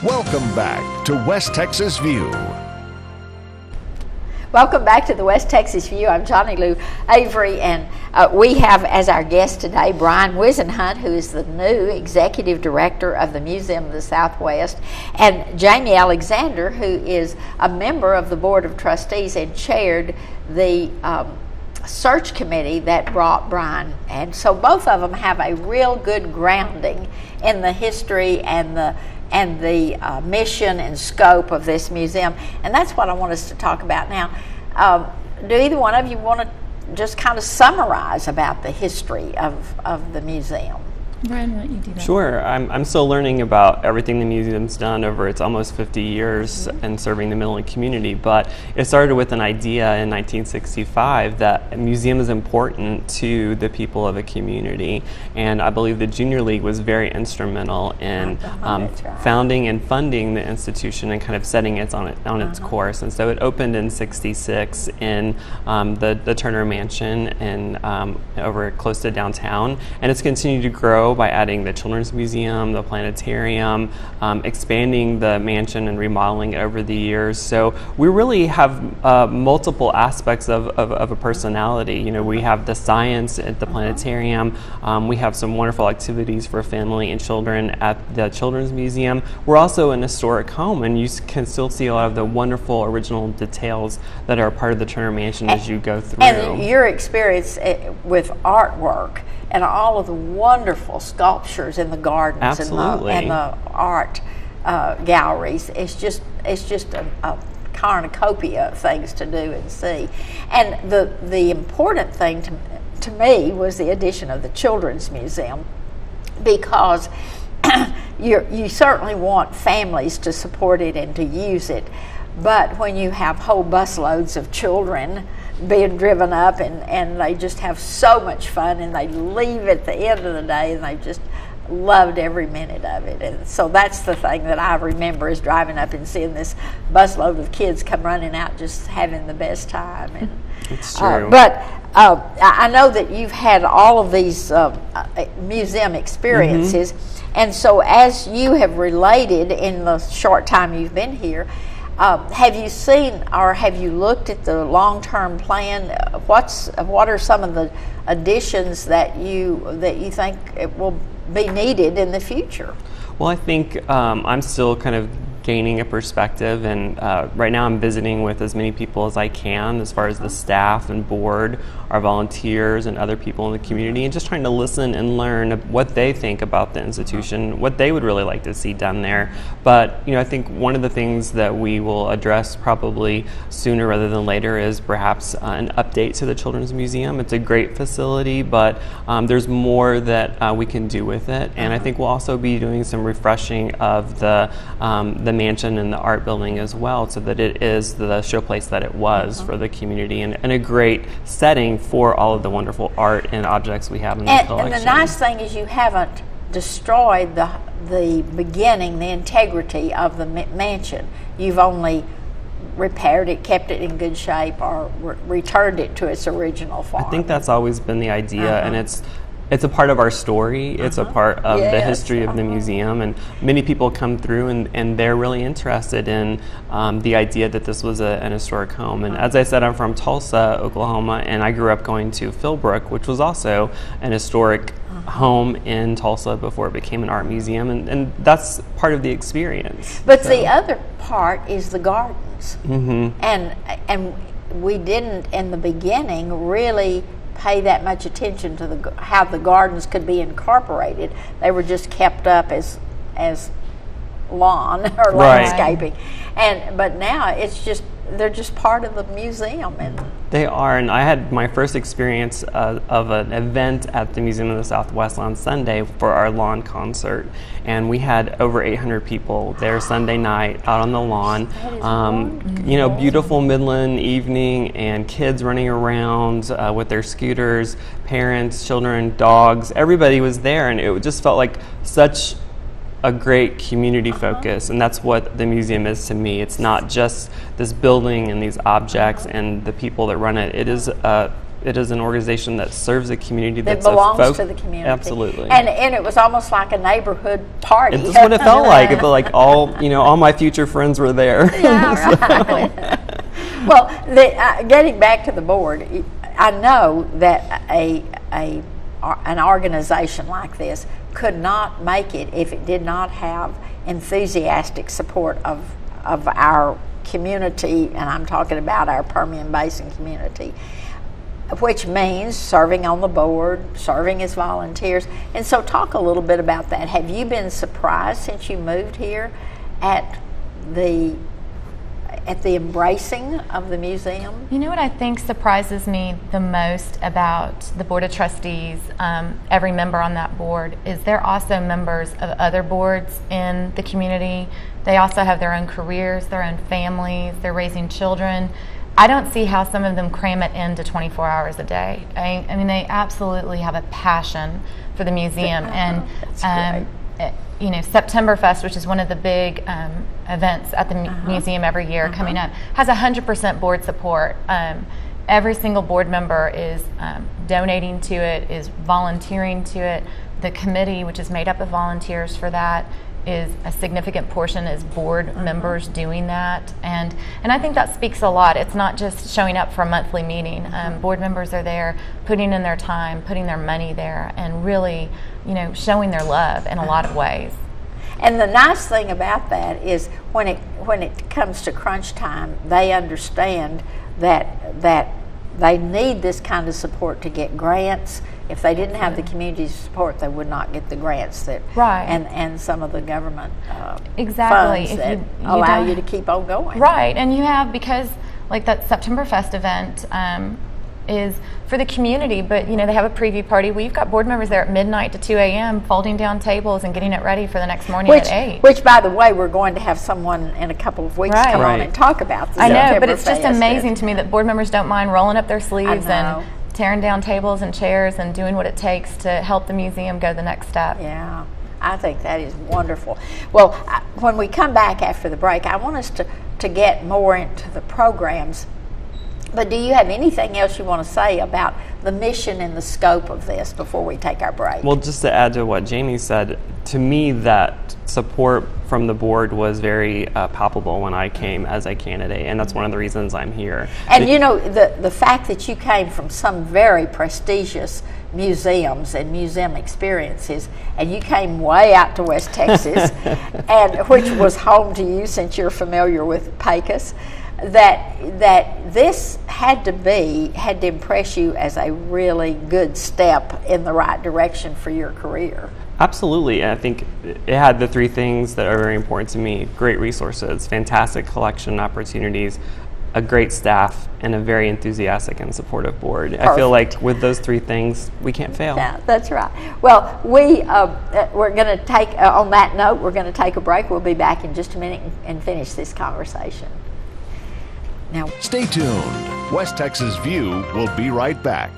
Welcome back to West Texas View. Welcome back to the West Texas View. I'm Johnny Lou Avery, and we have as our guest today Brian Whisenhunt, who is the new Executive Director of the Museum of the Southwest, and Jamie Alexander, who is a member of the Board of Trustees and chaired the search committee that brought Brian. And so both of them have a real good grounding in the history and the mission and scope of this museum, and that's what I want us to talk about now. Do either one of you want to just kind of summarize about the history of the museum? Brian, why don't you do that? Sure. I'm still learning about everything the museum's done over its almost 50 years and serving the Midland community, but it started with an idea in 1965 that a museum is important to the people of a community, and I believe the Junior League was very instrumental in founding and funding the institution and kind of setting it on its course. And so it opened in '66 in the Turner Mansion in over close to downtown, and it's continued to grow by adding the Children's Museum, the planetarium, expanding the mansion and remodeling it over the years. So we really have multiple aspects of a personality. You know, we have the science at the planetarium. We have some wonderful activities for family and children at the Children's Museum. We're also an historic home, and you can still see a lot of the wonderful original details that are part of the Turner Mansion as you go through. And your experience with artwork and all of the wonderful sculptures in the gardens and the art galleries, it's just a cornucopia of things to do and see. And the important thing to me was the addition of the Children's Museum, because you certainly want families to support it and to use it, but when you have whole busloads of children being driven up and they just have so much fun, and they leave at the end of the day and they just loved every minute of it. And so that's the thing that I remember, is driving up and seeing this busload of kids come running out just having the best time. And it's true. But I know that you've had all of these museum experiences, and so as you have related in the short time you've been here, have you seen or have you looked at the long-term plan? What are some of the additions that you think it will be needed in the future? Well, I think I'm still kind of gaining a perspective, and right now I'm visiting with as many people as I can, as far as the staff and board, our volunteers and other people in the community, and just trying to listen and learn what they think about the institution, what they would really like to see done there. But I think one of the things that we will address probably sooner rather than later is perhaps an update to the Children's Museum. It's a great facility, but there's more that we can do with it, and I think we'll also be doing some refreshing of the mansion and the art building as well, so that it is the showplace that it was for the community, and a great setting for all of the wonderful art and objects we have in the collection. And the nice thing is you haven't destroyed the beginning, the integrity of the mansion. You've only repaired it, kept it in good shape, or returned it to its original form. I think that's always been the idea, and it's a part of our story. It's a part of the history of the museum, and many people come through and they're really interested in the idea that this was an historic home. And as I said, I'm from Tulsa, Oklahoma, and I grew up going to Philbrook, which was also an historic home in Tulsa before it became an art museum, and that's part of the experience. But the other part is the gardens, and we didn't in the beginning really pay that much attention to how the gardens could be incorporated. They were just kept up as lawn or landscaping, but now they're just part of the museum. And they are, and I had my first experience of an event at the Museum of the Southwest on Sunday for our lawn concert, and we had over 800 people there Sunday night out on the lawn. Beautiful Midland evening, and kids running around with their scooters, parents, children, dogs, everybody was there, and it just felt like such a great community focus, and that's what the museum is to me. It's not just this building and these objects and the people that run it. It is a it is an organization that serves the community. That belongs to the community. Absolutely. And it was almost like a neighborhood party. It's what it felt like. It felt like all my future friends were there. Yeah, right. Well, getting back to the board, I know that an organization like this could not make it if it did not have enthusiastic support of our community, and I'm talking about our Permian Basin community, which means serving on the board, serving as volunteers. And so talk a little bit about that. Have you been surprised since you moved here at the embracing of the museum? You know what I think surprises me the most about the Board of Trustees, every member on that board, is they're also members of other boards in the community. They also have their own careers, their own families, they're raising children. I don't see how some of them cram it into 24 hours a day. I mean, they absolutely have a passion for the museum. And Septemberfest, which is one of the big events at the museum every year coming up, has 100% board support. Every single board member is donating to it, is volunteering to it. The committee, which is made up of volunteers for that, is a significant portion is board members doing that, and I think that speaks a lot. It's not just showing up for a monthly meeting. Board members are there, putting in their time, putting their money there, and really, showing their love in a lot of ways. And the nice thing about that is when it comes to crunch time, they understand that they need this kind of support to get grants. If they didn't have the community support, they would not get the grants and some of the government funds that allow you to keep on going. Right, and you have, because like that Septemberfest event is for the community, but they have a preview party. We've got board members there at midnight to 2 a.m. folding down tables and getting it ready for the next morning at 8. Which, by the way, we're going to have someone in a couple of weeks come on and talk about the I know, but it's just amazing to me that board members don't mind rolling up their sleeves and tearing down tables and chairs and doing what it takes to help the museum go the next step. Yeah, I think that is wonderful. Well, when we come back after the break, I want us to get more into the programs. But do you have anything else you want to say about the mission and the scope of this before we take our break? Well, just to add to what Jamie said, to me that support from the board was very palpable when I came as a candidate, and that's one of the reasons I'm here. And the fact that you came from some very prestigious museums and museum experiences, and you came way out to West Texas, and which was home to you since you're familiar with Pecos, that this had to impress you as a really good step in the right direction for your career. Absolutely. I think it had the three things that are very important to me: great resources, fantastic collection opportunities, a great staff, and a very enthusiastic and supportive board. Perfect. I feel like with those three things, we can't fail. Yeah, that's right. Well, we're going to take, on that note, we're going to take a break. We'll be back in just a minute and finish this conversation. Now, stay tuned. West Texas View will be right back.